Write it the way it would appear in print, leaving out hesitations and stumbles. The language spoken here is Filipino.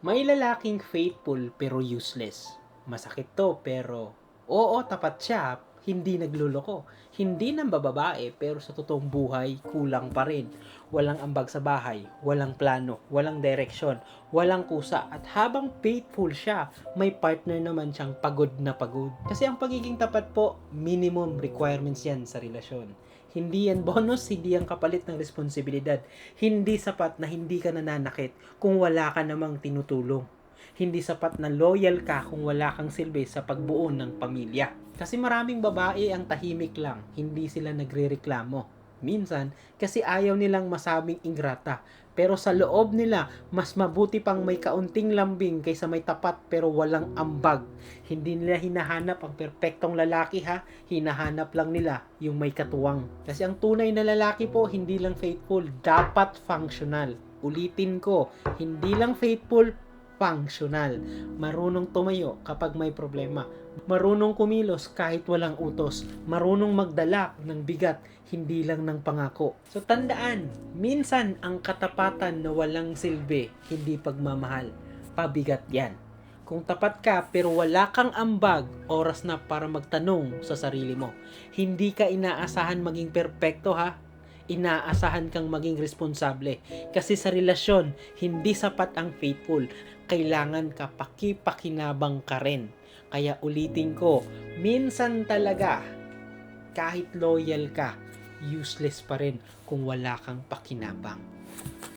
May lalaking faithful pero useless. Masakit to pero oo, tapat siya, hindi nagluloko. Hindi nambababae pero sa totoong buhay kulang pa rin. Walang ambag sa bahay, walang plano, walang direksyon, walang kusa. At habang faithful siya, may partner naman siyang pagod na pagod. Kasi ang pagiging tapat po, minimum requirements yan sa relasyon. Hindi yan bonus, hindi yan kapalit ng responsibilidad. Hindi sapat na hindi ka nananakit kung wala ka namang tinutulong. Hindi sapat na loyal ka kung wala kang silbi sa pagbuo ng pamilya. Kasi maraming babae ang tahimik lang, hindi sila nagrereklamo. Minsan, kasi ayaw nilang masabing ingrata. Pero sa loob nila, mas mabuti pang may kaunting lambing kaysa may tapat pero walang ambag. Hindi nila hinahanap ang perpektong lalaki ha, hinahanap lang nila yung may katuwang. Kasi ang tunay na lalaki po, hindi lang faithful, dapat functional. Ulitin ko, hindi lang faithful, functional. Marunong tumayo kapag may problema. Marunong kumilos kahit walang utos. Marunong magdala ng bigat, hindi lang ng pangako. So tandaan, minsan ang katapatan na walang silbi, hindi pagmamahal. Pabigat yan. Kung tapat ka pero wala kang ambag, oras na para magtanong sa sarili mo. Hindi ka inaasahan maging perpekto ha. Inaasahan kang maging responsable. Kasi sa relasyon, hindi sapat ang faithful. Kailangan ka pakipakinabang ka rin. Kaya ulitin ko, minsan talaga, kahit loyal ka, useless pa rin kung wala kang pakinabang.